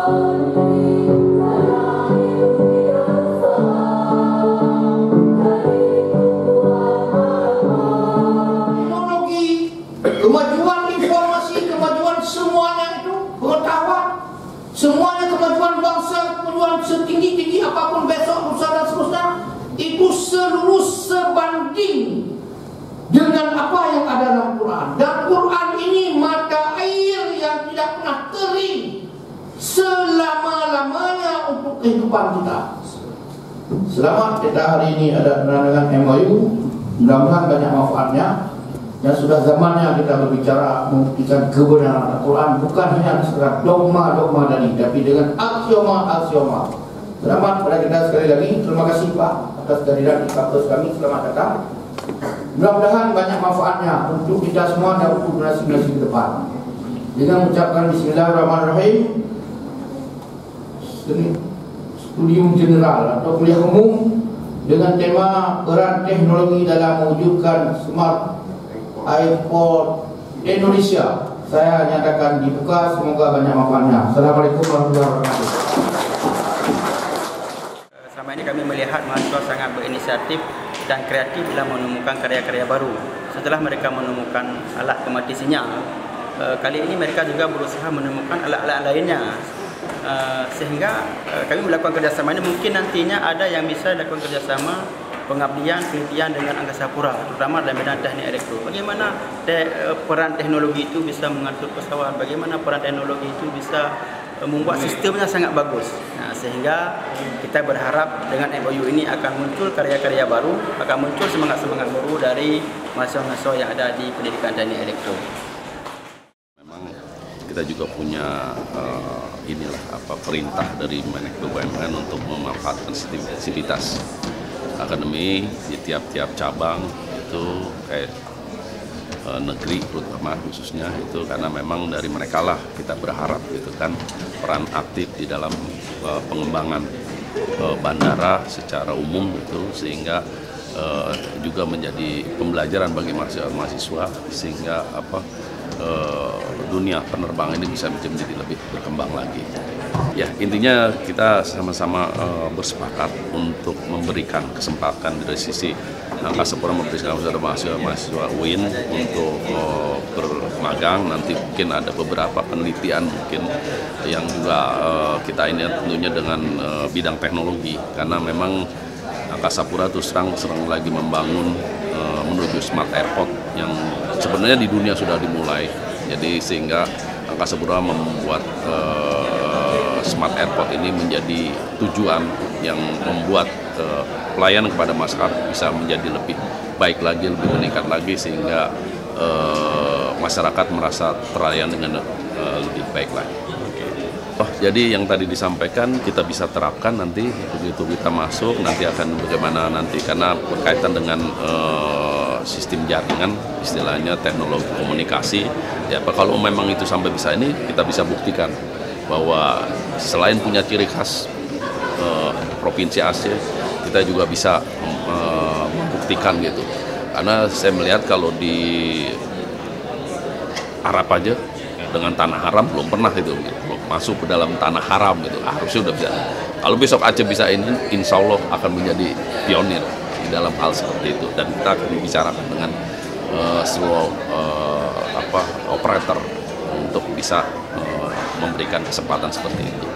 Kemajuan informasi, kemajuan semuanya itu pengetahuan, semuanya kemajuan bangsa, kemajuan setinggi-tinggi apapun besok, lusa dan seterusnya, itu seluruh sebanding dengan apa yang ada dalam Quran. Dan Quran ini mata air yang tidak pernah kering selama-lamanya untuk kehidupan kita. Selamat kita hari ini ada dengan MOU, mudah-mudahan banyak manfaatnya. Dan sudah zamannya kita berbicara membuktikan kebenaran Al-Quran, bukan hanya sekedar dogma-dogma tadi, tapi dengan aksioma-aksioma. Selamat pada kita sekali lagi. Terima kasih Pak atas kehadiran di kampus kami. Selamat datang. Mudah-mudahan banyak manfaatnya untuk kita semua dan untuk generasi-generasi ke depan. Dengan mengucapkan Bismillahirrahmanirrahim, studium general atau kuliah umum dengan tema peran teknologi dalam mewujudkan smart airport Indonesia. Saya nyatakan dibuka, semoga banyak manfaatnya. Assalamualaikum warahmatullahi wabarakatuh. Selama ini kami melihat mahasiswa sangat berinisiatif dan kreatif dalam menemukan karya-karya baru. Setelah mereka menemukan alat pemati sinyal, kali ini mereka juga berusaha menemukan alat-alat lainnya. Sehingga kami melakukan kerjasama ini, mungkin nantinya ada yang bisa dilakukan kerjasama pengabdian penelitian dengan Angkasa Pura, terutama dalam bidang teknik elektro. Bagaimana peran teknologi itu bisa mengatur pesawat, bagaimana peran teknologi itu bisa membuat sistemnya sangat bagus. Nah, sehingga kita berharap dengan MOU ini akan muncul karya-karya baru, akan muncul semangat-semangat baru dari mahasiswa-mahasiswa yang ada di pendidikan teknik elektro. Memang kita juga punya perintah dari Menekbud BUMN untuk memanfaatkan sivitas akademi di tiap-tiap cabang itu kayak negeri terutama khususnya itu, karena memang dari mereka lah kita berharap gitu kan peran aktif di dalam pengembangan bandara secara umum itu, sehingga juga menjadi pembelajaran bagi mahasiswa sehingga dunia penerbangan ini bisa menjadi lebih berkembang lagi. Ya, intinya kita sama-sama bersepakat untuk memberikan kesempatan dari sisi Angkasa Pura, memberikan mahasiswa UIN untuk bermagang. Nanti mungkin ada beberapa penelitian mungkin yang juga kita ini tentunya dengan bidang teknologi, karena memang Angkasa Pura terus serang lagi membangun menuju smart airport yang sebenarnya di dunia sudah dimulai. Jadi sehingga Angkasa Pura membuat smart airport ini menjadi tujuan yang membuat pelayanan kepada masyarakat bisa menjadi lebih baik lagi, lebih meningkat lagi, sehingga masyarakat merasa terlayani dengan lebih baik lagi. Jadi yang tadi disampaikan kita bisa terapkan nanti begitu kita masuk, nanti akan bagaimana nanti, karena berkaitan dengan sistem jaringan, istilahnya teknologi komunikasi. Ya, kalau memang itu sampai bisa ini, kita bisa buktikan bahwa selain punya ciri khas Provinsi Aceh, kita juga bisa membuktikan gitu. Karena saya melihat kalau di Arab aja dengan tanah haram belum pernah itu masuk ke dalam tanah haram gitu, harusnya udah bisa. Kalau besok Aceh bisa ini, insya Allah akan menjadi pionir di dalam hal seperti itu, dan kita akan bicarakan dengan seluruh operator untuk bisa memberikan kesempatan seperti itu.